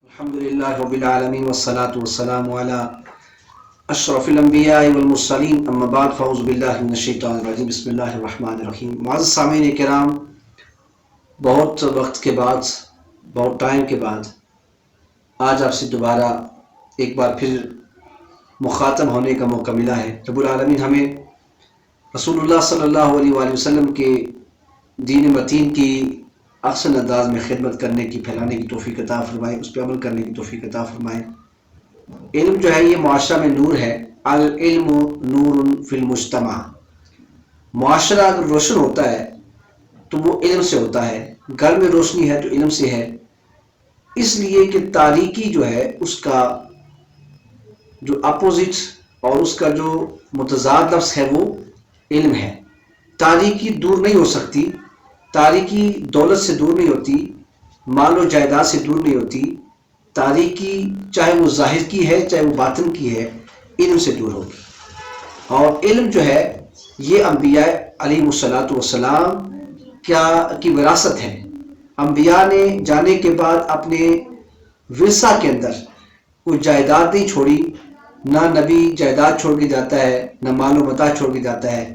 الحمدللہ رب العالمین والصلاة والسلام علی اشرف الانبیاء والمرسلین اما بعد فاعوذ باللہ من الشیطان الرجیم بسم اللہ الرحمن الرحیم۔ معزز سامعین کرام، بہت وقت کے بعد، بہت ٹائم کے بعد آج آپ سے دوبارہ ایک بار پھر مخاطب ہونے کا موقع ملا ہے۔ رب العالمین ہمیں رسول اللہ صلی اللہ علیہ وآلہ وسلم کے دین متین کی احسن انداز میں خدمت کرنے کی، پھیلانے کی توفیق عطا فرمائے، اس پہ عمل کرنے کی توفیق عطا فرمائے۔ علم جو ہے یہ معاشرہ میں نور ہے۔ العلم نور فی المجتمع۔ معاشرہ اگر روشن ہوتا ہے تو وہ علم سے ہوتا ہے، گھر میں روشنی ہے تو علم سے ہے، اس لیے کہ تاریکی جو ہے اس کا جو اپوزٹ اور اس کا جو متضاد لفظ ہے وہ علم ہے۔ تاریکی دور نہیں ہو سکتی، تاریکی دولت سے دور نہیں ہوتی، مال و جائیداد سے دور نہیں ہوتی، تاریکی چاہے وہ ظاہر کی ہے چاہے وہ باطن کی ہے، علم سے دور ہوگی۔ اور علم جو ہے یہ انبیاء علیہ الصلوۃ والسلام کی وراثت ہے۔ انبیاء نے جانے کے بعد اپنے ورثہ کے اندر کوئی جائیداد نہیں چھوڑی، نہ نبی جائیداد چھوڑ کے جاتا ہے نہ مال و متاع چھوڑ کے جاتا ہے،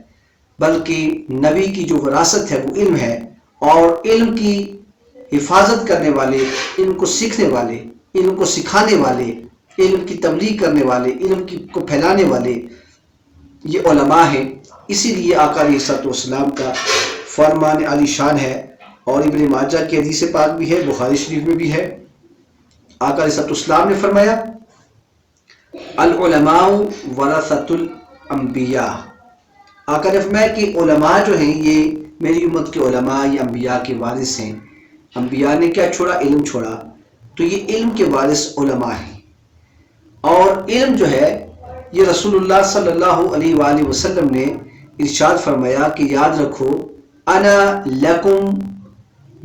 بلکہ نبی کی جو وراثت ہے وہ علم ہے، اور علم کی حفاظت کرنے والے، علم کو سیکھنے والے، علم کو سکھانے والے، علم کی تبلیغ کرنے والے، علم کو پھیلانے والے یہ علماء ہیں۔ اسی لیے آقا علیہ الصلوۃ والسلام کا فرمان علی شان ہے، اور ابن ماجہ کی حدیث پاک بھی ہے، بخاری شریف میں بھی ہے۔ آقا علیہ الصلوۃ والسلام نے فرمایا العلماء ورثۃ الانبیاء۔ آقا نے فرمایا کہ علماء جو ہیں یہ میری امت کے علماء، یہ انبیاء کے وارث ہیں۔ انبیاء نے کیا چھوڑا؟ علم چھوڑا، تو یہ علم کے وارث علماء ہیں۔ اور علم جو ہے یہ رسول اللہ صلی اللہ علیہ وآلہ وسلم نے ارشاد فرمایا کہ یاد رکھو انا لکم،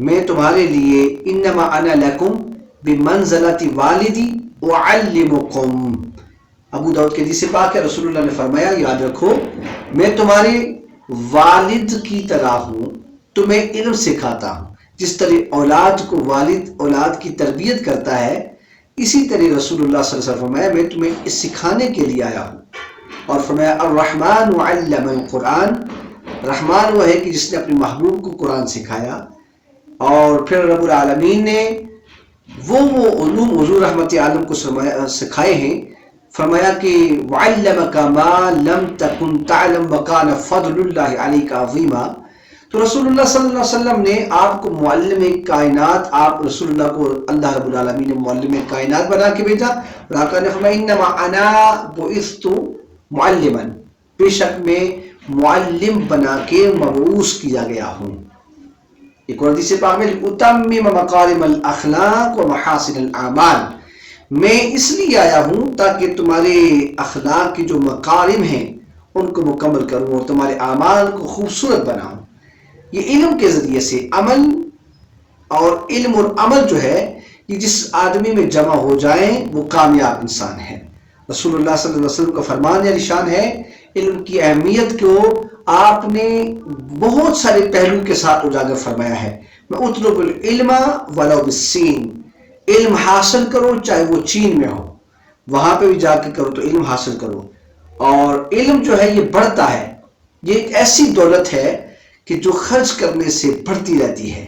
میں تمہارے لیے، انما انا لکم بمنزلۃ والدی اعلمکم۔ ابو داؤد کے حدیث پاک ہے، رسول اللہ نے فرمایا یاد رکھو میں تمہارے والد کی طرح ہوں، تمہیں علم سکھاتا ہوں۔ جس طرح اولاد کو والد اولاد کی تربیت کرتا ہے، اسی طرح رسول اللہ صلی اللہ علیہ وسلم فرمایا میں تمہیں اس سکھانے کے لیے آیا ہوں۔ اور فرمایا الرحمن علم القرآن، رحمان وہ ہے کہ جس نے اپنے محبوب کو قرآن سکھایا۔ اور پھر رب العالمین نے وہ علوم حضور رحمت عالم کو سکھائے ہیں، فرمایا کہ وَعَلَّمَكَ مَا لَمْ تَكُنْ تَعْلَمْ وَكَانَ فَضْلُ اللَّهِ عَلَيْكَ عَظِيمًا۔ تو رسول اللہ صلی اللہ علیہ وسلم نے آپ کو معلم کائنات، آپ رسول اللہ کو اللہ رب العالمین نے معلم کائنات بنا کے بھیجا، اور آقا نے فرمایا انما انا بعثت معلما، بے شک میں معلم بنا کے مبعوث کیا گیا ہوں۔ ایک اور حدیث پاک میں اتمم مکارم الاخلاق و محاسن الاعمال، میں اس لیے آیا ہوں تاکہ تمہارے اخلاق کی جو مکارم ہیں ان کو مکمل کروں اور تمہارے اعمال کو خوبصورت بناؤں۔ یہ علم کے ذریعے سے عمل، اور علم اور عمل جو ہے یہ جس آدمی میں جمع ہو جائیں وہ کامیاب انسان ہے۔ رسول اللہ صلی اللہ علیہ وسلم کا فرمان علی شان ہے، علم کی اہمیت کو آپ نے بہت سارے پہلو کے ساتھ اجاگر فرمایا ہے۔ میں اطلب العلم ولو بالسین، علم حاصل کرو چاہے وہ چین میں ہو، وہاں پہ بھی جا کے کرو تو علم حاصل کرو۔ اور علم جو ہے یہ بڑھتا ہے، یہ ایک ایسی دولت ہے کہ جو خرچ کرنے سے بڑھتی رہتی ہے۔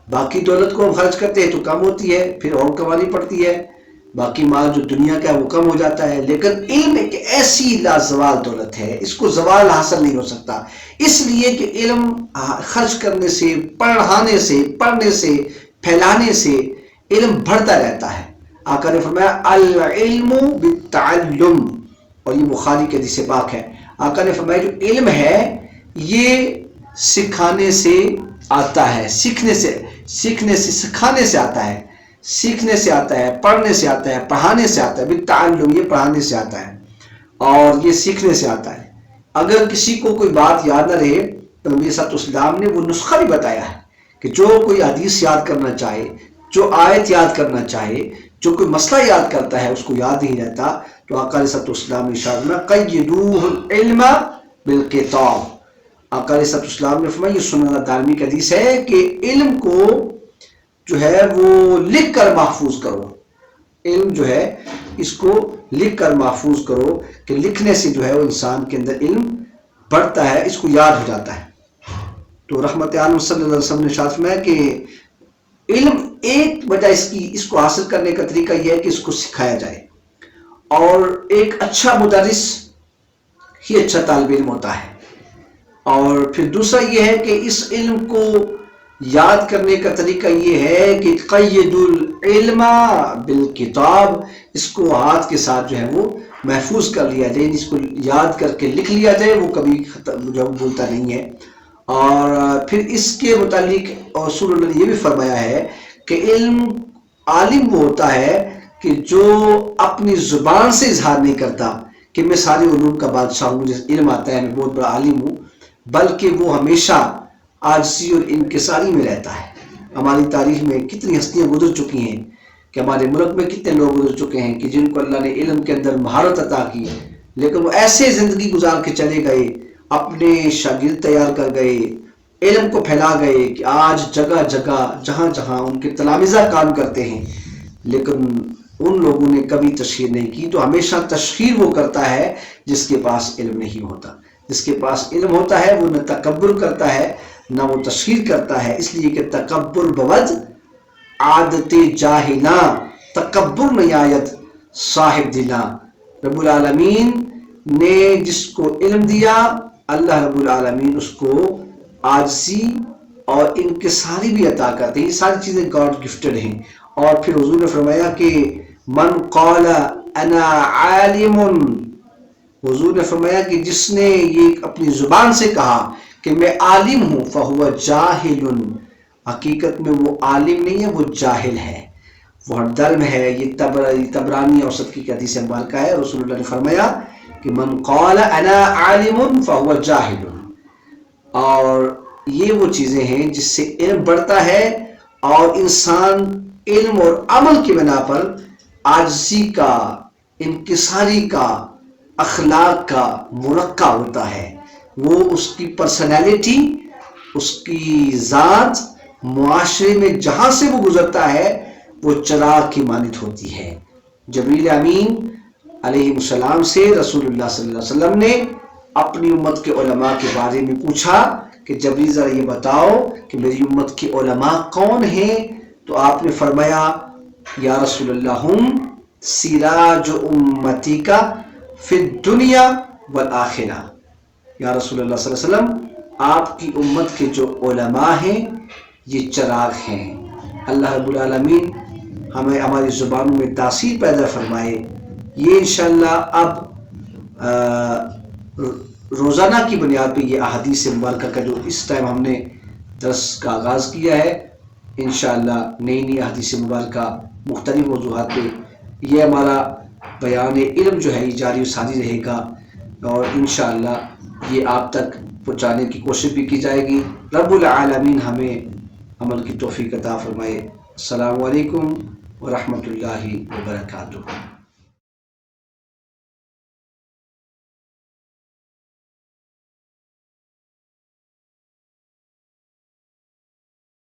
باقی دولت کو ہم خرچ کرتے ہیں تو کم ہوتی ہے، پھر اور کمانی پڑتی ہے، باقی مال جو دنیا کا ہے وہ کم ہو جاتا ہے، لیکن علم ایک ایسی لازوال دولت ہے، اس کو زوال حاصل نہیں ہو سکتا، اس لیے کہ علم خرچ کرنے سے، پڑھنے سے پھیلانے سے علم بڑھتا رہتا ہے۔ آقا نے فرمایا العلم بالتعلم، اور یہ بخاری کے حدیث پاک ہے۔ آقا نے فرمایا جو علم ہے یہ سکھانے سے آتا ہے، سکھانے سے آتا ہے، سیکھنے سے آتا ہے، پڑھنے سے آتا ہے، پڑھانے سے آتا ہے۔ بالتعلم یہ پڑھانے سے آتا ہے اور یہ سیکھنے سے آتا ہے۔ اگر کسی کو کوئی بات یاد نہ رہے تو نبی صلی اللہ علیہ وسلم نے وہ نسخہ بھی بتایا ہے کہ جو کوئی حدیث یاد کرنا چاہے، جو آیت یاد کرنا چاہے، جو کوئی مسئلہ یاد کرتا ہے اس کو یاد نہیں رہتا، تو آقا علیہ السلام نے ارشاد فرمایا قیدوہ العلم بالکتاب۔ آقا علیہ السلام نے فرمایا، یہ سنن دارمی کا حدیث ہے کہ علم کو جو ہے وہ لکھ کر محفوظ کرو، علم جو ہے اس کو لکھ کر محفوظ کرو کہ لکھنے سے جو ہے وہ انسان کے اندر علم بڑھتا ہے، اس کو یاد ہو جاتا ہے۔ تو رحمت عالم صلی اللہ علیہ وسلم نے ارشاد فرمایا کہ علم ایک وجہ اس کو حاصل کرنے کا طریقہ یہ ہے کہ اس کو سکھایا جائے، اور ایک اچھا مدرس ہی اچھا طالب علم ہوتا ہے۔ اور پھر دوسرا یہ ہے کہ اس علم کو یاد کرنے کا طریقہ یہ ہے کہ قید العلم بالکتاب، اس کو ہاتھ کے ساتھ جو ہے وہ محفوظ کر لیا جائے، اس کو یاد کر کے لکھ لیا جائے، وہ کبھی جو بھولتا نہیں ہے۔ اور پھر اس کے متعلق رسول اللہ نے یہ بھی فرمایا ہے کہ عالم وہ ہوتا ہے کہ جو اپنی زبان سے اظہار نہیں کرتا کہ میں سارے علوم کا بادشاہ ہوں، مجھے علم آتا ہے، میں بہت بڑا عالم ہوں، بلکہ وہ ہمیشہ عاجزی اور انکساری میں رہتا ہے۔ ہماری تاریخ میں کتنی ہستیاں گزر چکی ہیں کہ ہمارے ملک میں کتنے لوگ گزر چکے ہیں کہ جن کو اللہ نے علم کے اندر مہارت عطا کی، لیکن وہ ایسے زندگی گزار کے چلے گئے، اپنے شاگرد تیار کر گئے، علم کو پھیلا گئے کہ آج جگہ جگہ جہاں جہاں ان کے تلامذہ کام کرتے ہیں، لیکن ان لوگوں نے کبھی تشہیر نہیں کی۔ تو ہمیشہ تشہیر وہ کرتا ہے جس کے پاس علم نہیں ہوتا۔ جس کے پاس علم ہوتا ہے وہ نہ تکبر کرتا ہے نہ وہ تشہیر کرتا ہے، اس لیے کہ تکبر بود عادت جاہلاں، تکبر نہیں آیت صاحب دلاں۔ رب العالمین نے جس کو علم دیا، اللہ رب العالمین اس کو عاجزی اور انکساری بھی عطا کرتے ہیں۔ یہ ساری چیزیں گاڈ گفٹڈ ہیں۔ اور پھر حضور نے فرمایا کہ من قال انا عالم، حضور نے فرمایا کہ جس نے یہ اپنی زبان سے کہا کہ میں عالم ہوں، فہو جاہل، حقیقت میں وہ عالم نہیں ہے، وہ جاہل ہے، وہ درم ہے۔ یہ طبرانی اوسط کی حدیث مبارکہ ہے۔ رسول اللہ نے فرمایا کہ من قال انا عالم فہو جاہل، اور یہ وہ چیزیں ہیں جس سے علم بڑھتا ہے، اور انسان علم اور عمل کی بنا پر عاجزی کا، انکساری کا، اخلاق کا مرقع ہوتا ہے۔ وہ اس کی پرسنالٹی، اس کی ذات معاشرے میں جہاں سے وہ گزرتا ہے وہ چراغ کی مانند ہوتی ہے۔ جبریل امین علیہ السلام سے رسول اللہ صلی اللہ علیہ وسلم نے اپنی امت کے علماء کے بارے میں پوچھا کہ جبریل ذرا یہ بتاؤ کہ میری امت کے علماء کون ہیں؟ تو آپ نے فرمایا یا رسول اللہ ہم سراج امتی کا فی الدنیا والآخرہ، یا رسول اللہ صلی اللہ علیہ وسلم آپ کی امت کے جو علماء ہیں یہ چراغ ہیں۔ اللہ رب العالمین ہمیں ہماری زبانوں میں تاثیر پیدا فرمائے۔ یہ انشاءاللہ اب روزانہ کی بنیاد پہ یہ احادیث مبارکہ کا جو اس ٹائم ہم نے درس کا آغاز کیا ہے، انشاءاللہ نئی نئی احادیث مبارکہ مختلف موضوعات پہ یہ ہمارا بیان علم جو ہے یہ جاری و ساری رہے گا، اور انشاءاللہ یہ آپ تک پہنچانے کی کوشش بھی کی جائے گی۔ رب العالمین ہمیں عمل کی توفیق عطا فرمائے۔ السلام علیکم ورحمۃ اللہ وبرکاتہ۔